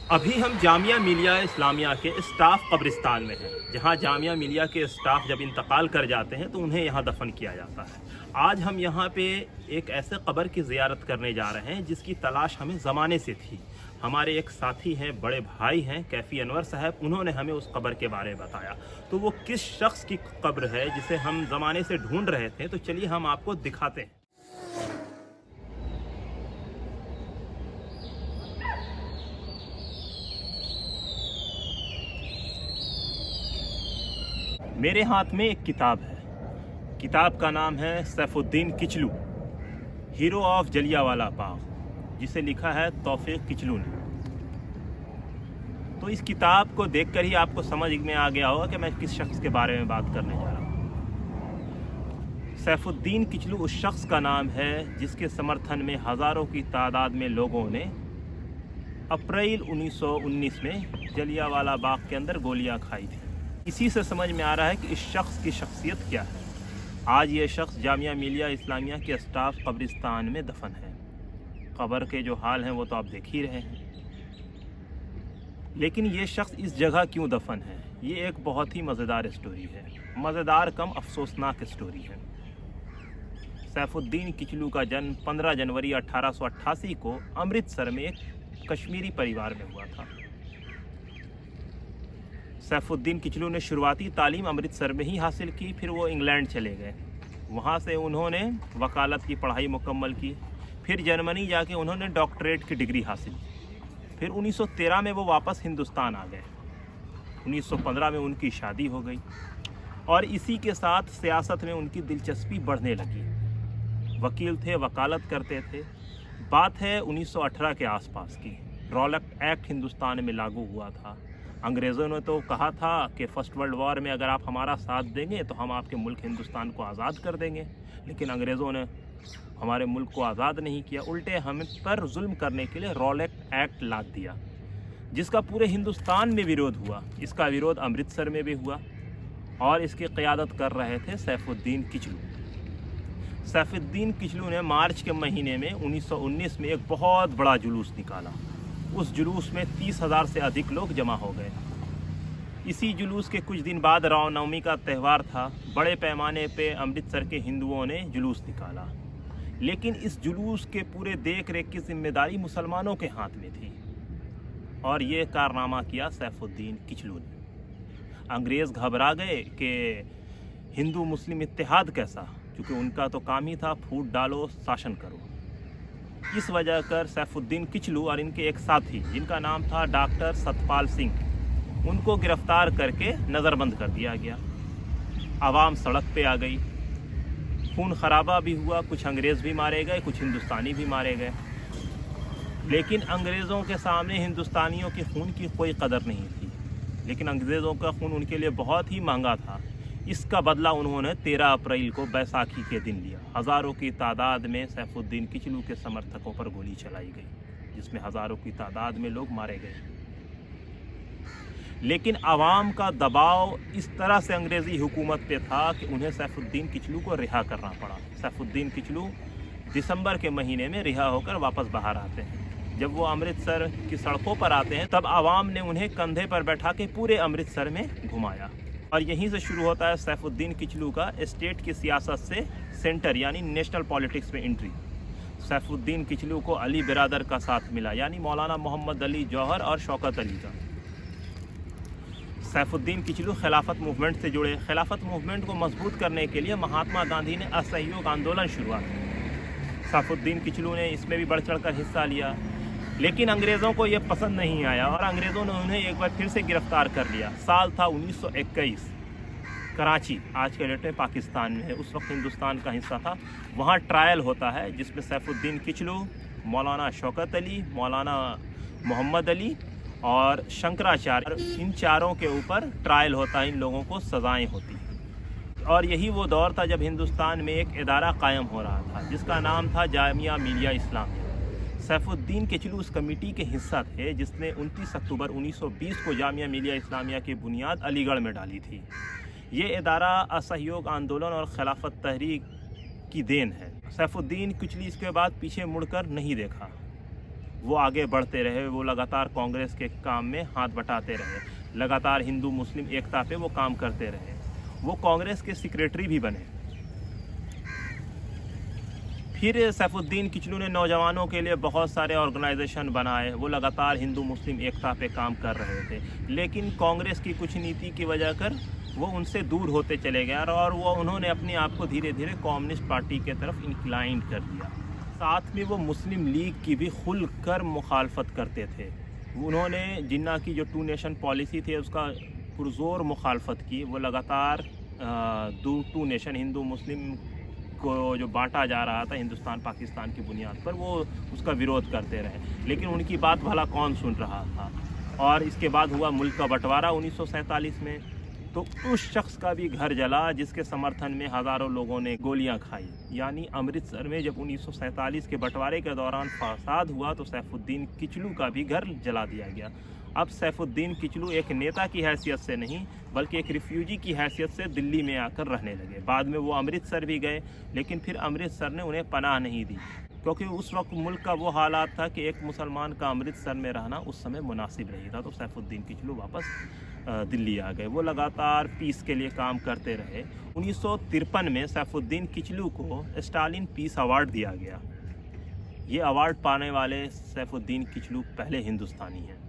अभी हम जामिया मिलिया इस्लामिया के स्टाफ कब्रिस्तान में हैं, जहां जामिया मिलिया के स्टाफ जब इंतकाल कर जाते हैं तो उन्हें यहां दफन किया जाता है। आज हम यहां पे एक ऐसे कब्र की ज़ियारत करने जा रहे हैं जिसकी तलाश हमें ज़माने से थी। हमारे एक साथी हैं, बड़े भाई हैं कैफ़ी अनवर साहब, उन्होंने हमें उस कब्र के बारे में बताया। तो वो किस शख्स की कब्र है जिसे हम ज़माने से ढूंढ रहे थे, तो चलिए हम आपको दिखाते हैं। मेरे हाथ में एक किताब है। किताब का नाम है सैफुद्दीन किचलू, हीरो ऑफ जलियांवाला बाग, जिसे लिखा है तौफीक किचलू ने। तो इस किताब को देखकर ही आपको समझ में आ गया होगा कि मैं किस शख्स के बारे में बात करने जा रहा हूँ। सैफुद्दीन किचलू उस शख्स का नाम है जिसके समर्थन में हज़ारों की तादाद में लोगों ने अप्रैल 1919 में जलियांवाला बाग के अंदर गोलियां खाई थी। इसी से समझ में आ रहा है कि इस शख्स की शख्सियत क्या है। आज ये शख्स जामिया मिलिया इस्लामिया के स्टाफ कब्रिस्तान में दफन है। कब्र के जो हाल हैं वो तो आप देख ही रहे हैं। लेकिन ये शख्स इस जगह क्यों दफन है, ये एक बहुत ही मज़ेदार स्टोरी है। मज़ेदार कम अफसोसनाक स्टोरी है। सैफुद्दीन किचलू का जन्म 15 जनवरी 1888 को अमृतसर में एक कश्मीरी परिवार में हुआ था। सैफुद्दीन किचलू ने शुरुआती तालीम अमृतसर में ही हासिल की, फिर वो इंग्लैंड चले गए। वहाँ से उन्होंने वकालत की पढ़ाई मुकम्मल की, फिर जर्मनी जाके उन्होंने डॉक्टरेट की डिग्री हासिल की। फिर 1913 में वो वापस हिंदुस्तान आ गए। 1915 में उनकी शादी हो गई और इसी के साथ सियासत में उनकी दिलचस्पी बढ़ने लगी। वकील थे, वकालत करते थे। बात है 1918 के आसपास की। रॉलेट एक्ट हिंदुस्तान में लागू हुआ था। अंग्रेज़ों ने तो कहा था कि फ़र्स्ट वर्ल्ड वॉर में अगर आप हमारा साथ देंगे तो हम आपके मुल्क हिंदुस्तान को आज़ाद कर देंगे। लेकिन अंग्रेज़ों ने हमारे मुल्क को आज़ाद नहीं किया, उल्टे हम पर जुल्म करने के लिए रॉलेट एक्ट लाद दिया, जिसका पूरे हिंदुस्तान में विरोध हुआ। इसका विरोध अमृतसर में भी हुआ और इसकी क़यादत कर रहे थे सैफुद्दीन किचलू। सैफुद्दीन किचलू ने मार्च के महीने में 1919 में एक बहुत बड़ा जुलूस निकाला। उस जुलूस में 30,000 से अधिक लोग जमा हो गए। इसी जुलूस के कुछ दिन बाद रामनवमी का त्यौहार था। बड़े पैमाने पे अमृतसर के हिंदुओं ने जुलूस निकाला, लेकिन इस जुलूस के पूरे देख रेख की जिम्मेदारी मुसलमानों के हाथ में थी और ये कारनामा किया सैफुद्दीन किचलू ने। अंग्रेज़ घबरा गए कि हिंदू मुस्लिम इत्तेहाद कैसा, क्योंकि उनका तो काम ही था फूट डालो शासन करो। इस वजह कर सैफुद्दीन किचलू और इनके एक साथी, जिनका नाम था डॉक्टर सतपाल सिंह, उनको गिरफ्तार करके नज़रबंद कर दिया गया। आवाम सड़क पे आ गई, खून खराबा भी हुआ, कुछ अंग्रेज़ भी मारे गए, कुछ हिंदुस्तानी भी मारे गए। लेकिन अंग्रेज़ों के सामने हिंदुस्तानियों के खून की कोई कदर नहीं थी। लेकिन अंग्रेज़ों का खून उनके लिए बहुत ही महंगा था। इसका बदला उन्होंने 13 अप्रैल को बैसाखी के दिन लिया। हज़ारों की तादाद में सैफुद्दीन किचलू के समर्थकों पर गोली चलाई गई, जिसमें हज़ारों की तादाद में लोग मारे गए। लेकिन आवाम का दबाव इस तरह से अंग्रेज़ी हुकूमत पे था कि उन्हें सैफुद्दीन किचलू को रिहा करना पड़ा। सैफुद्दीन किचलू दिसंबर के महीने में रिहा होकर वापस बाहर आते हैं। जब वो अमृतसर की सड़कों पर आते हैं तब आवाम ने उन्हें कंधे पर बैठा के पूरे अमृतसर में घुमाया। और यहीं से शुरू होता है सैफुद्दीन किचलू का स्टेट की सियासत से सेंटर यानी नेशनल पॉलिटिक्स में एंट्री। सैफुद्दीन किचलू को अली बिरादर का साथ मिला, यानी मौलाना मोहम्मद अली जौहर और शौकत अली का। सैफुद्दीन किचलू खिलाफत मूवमेंट से जुड़े। खिलाफत मूवमेंट को मजबूत करने के लिए महात्मा गांधी ने असहयोग आंदोलन शुरुआत की। सैफुद्दीन किचलू ने इसमें भी बढ़ चढ़ कर हिस्सा लिया, लेकिन अंग्रेज़ों को ये पसंद नहीं आया और अंग्रेज़ों ने उन्हें एक बार फिर से गिरफ़्तार कर लिया। साल था 1921। कराची आज के डेट में पाकिस्तान में है, उस वक्त हिंदुस्तान का हिस्सा था। वहाँ ट्रायल होता है जिसमें सैफुद्दीन किचलू, मौलाना शौकत अली, मौलाना मोहम्मद अली और शंकराचार्य, इन चारों के ऊपर ट्रायल होता है। इन लोगों को सज़ाएँ होती हैं। और यही वो दौर था जब हिंदुस्तान में एक इदारा कायम हो रहा था जिसका नाम था जामिया मिलिया इस्लामिया। सैफुद्दीन किचलू उस कमेटी के हिस्सा थे जिसने 29 अक्टूबर 1920 को जामिया मिलिया इस्लामिया की बुनियाद अलीगढ़ में डाली थी। ये इदारा असहयोग आंदोलन और खिलाफत तहरीक की देन है। सैफुद्दीन किचलू इसके बाद पीछे मुड़कर नहीं देखा। वो आगे बढ़ते रहे, वो लगातार कांग्रेस के काम में हाथ बटाते रहे, लगातार हिंदू मुस्लिम एकता पे वो काम करते रहे। वो कांग्रेस के सेक्रेटरी भी बने। फिर सैफुद्दीन किचलू ने नौजवानों के लिए बहुत सारे ऑर्गेनाइजेशन बनाए, वो लगातार हिंदू मुस्लिम एकता पे काम कर रहे थे, लेकिन कांग्रेस की कुछ नीति की वजह कर वो उनसे दूर होते चले गए और वो उन्होंने अपने आप को धीरे धीरे कम्युनिस्ट पार्टी के तरफ इंक्लाइन कर दिया। साथ में वो मुस्लिम लीग की भी खुल कर मुखालफत करते थे। उन्होंने जिन्ना की जो 2 नेशन पॉलिसी थी उसका पुरजोर मुखालफत की। वो लगातार 2 नेशन हिंदू मुस्लिम को जो बांटा जा रहा था हिंदुस्तान पाकिस्तान की बुनियाद पर, वो उसका विरोध करते रहे, लेकिन उनकी बात भला कौन सुन रहा था। और इसके बाद हुआ मुल्क का बंटवारा 1947 में, तो उस शख्स का भी घर जला जिसके समर्थन में हज़ारों लोगों ने गोलियां खाई। यानी अमृतसर में जब 1947 के बंटवारे के दौरान फसाद हुआ तो सैफुद्दीन किचलू का भी घर जला दिया गया। अब सैफुद्दीन किचलू एक नेता की हैसियत से नहीं बल्कि एक रिफ्यूजी की हैसियत से दिल्ली में आकर रहने लगे। बाद में वो अमृतसर भी गए, लेकिन फिर अमृतसर ने उन्हें पनाह नहीं दी, क्योंकि उस वक्त मुल्क का वो हालात था कि एक मुसलमान का अमृतसर में रहना उस समय मुनासिब नहीं था। तो सैफुद्दीन किचलू वापस दिल्ली आ गए। वो लगातार पीस के लिए काम करते रहे। 1953 में सैफुद्दीन किचलू को स्टालिन पीस अवार्ड दिया गया। ये अवार्ड पाने वाले सैफुद्दीन किचलू पहले हिंदुस्तानी हैं।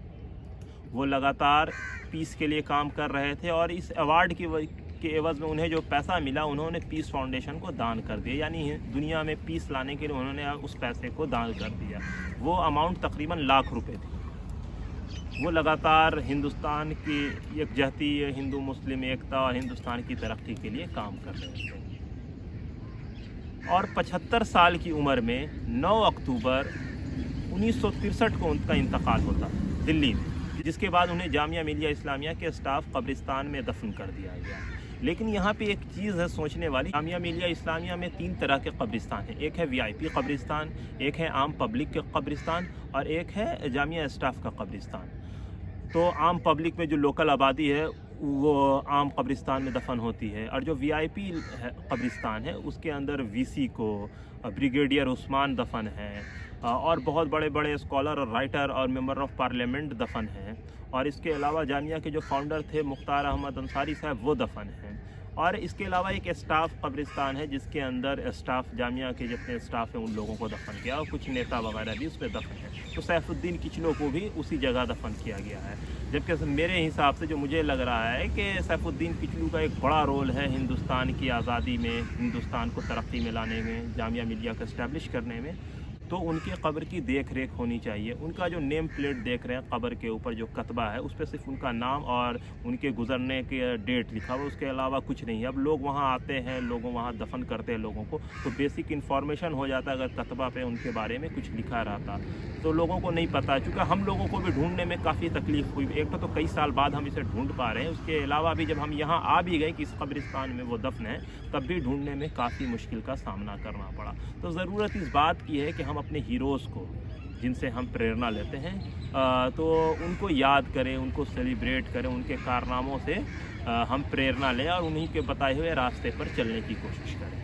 वो लगातार पीस के लिए काम कर रहे थे और इस अवार्ड के एवज़ में उन्हें जो पैसा मिला उन्होंने पीस फाउंडेशन को दान कर दिया। यानी दुनिया में पीस लाने के लिए उन्होंने उस पैसे को दान कर दिया। वो अमाउंट तकरीबन लाख रुपए थी। वो लगातार हिंदुस्तान की यकजहती, हिंदू मुस्लिम एकता और हिंदुस्तान की तरक्की के लिए काम कर रहे थे। और 75 साल की उम्र में 9 अक्टूबर 1963 को उनका इंतकाल होता दिल्ली में, जिसके बाद उन्हें जामिया मिलिया इस्लामिया के स्टाफ कब्रिस्तान में दफन कर दिया गया। लेकिन यहाँ पे एक चीज़ है सोचने वाली। जामिया मिलिया इस्लामिया में 3 तरह के कब्रिस्तान हैं। एक है VIP कब्रिस्तान, एक है आम पब्लिक के कब्रिस्तान और एक है जामिया स्टाफ का कब्रिस्तान। तो आम पब्लिक में जो लोकल आबादी है वो आम कब्रिस्तान में दफन होती है, और जो VIP कब्रिस्तान है उसके अंदर VC को ब्रिगेडियर उस्मान दफन है, और बहुत बड़े बड़े स्कॉलर और राइटर और मेंबर ऑफ पार्लियामेंट दफन हैं। और इसके अलावा जामिया के जो फाउंडर थे मुख्तार अहमद अंसारी साहब, वो दफन हैं। और इसके अलावा एक स्टाफ कब्रिस्तान है जिसके अंदर स्टाफ, जामिया के जितने स्टाफ हैं उन लोगों को दफन किया, और कुछ नेता वगैरह भी उस पर दफन है। तो सैफुद्दीन किचलू को भी उसी जगह दफन किया गया है। जबकि मेरे हिसाब से जो मुझे लग रहा है कि सैफुद्दीन किचलू का एक बड़ा रोल है हिंदुस्तान की आज़ादी में, हिंदुस्तान को तरक्की में लाने में, जामिया मिलिया को इस्टेब्लिश करने में। तो उनके कब्र की देख रेख होनी चाहिए। उनका जो नेम प्लेट देख रहे हैं कब्र के ऊपर जो कतबा है उस पर सिर्फ उनका नाम और उनके गुजरने के डेट लिखा हुआ, उसके अलावा कुछ नहीं है। अब लोग वहाँ आते हैं, लोग वहाँ दफन करते हैं लोगों को, तो बेसिक इन्फॉर्मेशन हो जाता है। अगर कतबा पे उनके बारे में कुछ लिखा रहता तो लोगों को नहीं पता, चूँकि हम लोगों को भी ढूंढने में काफ़ी तकलीफ हुई। एक तो कई साल बाद हम इसे ढूंढ पा रहे हैं, उसके अलावा भी जब हम यहाँ आ भी गए कि इस कब्रिस्तान में वो दफन है, तब भी ढूंढने में काफ़ी मुश्किल का सामना करना पड़ा। तो ज़रूरत इस बात की है कि हम अपने हीरोज़ को, जिनसे हम प्रेरणा लेते हैं, तो उनको याद करें, उनको सेलिब्रेट करें, उनके कारनामों से हम प्रेरणा लें और उन्हीं के बताए हुए रास्ते पर चलने की कोशिश करें।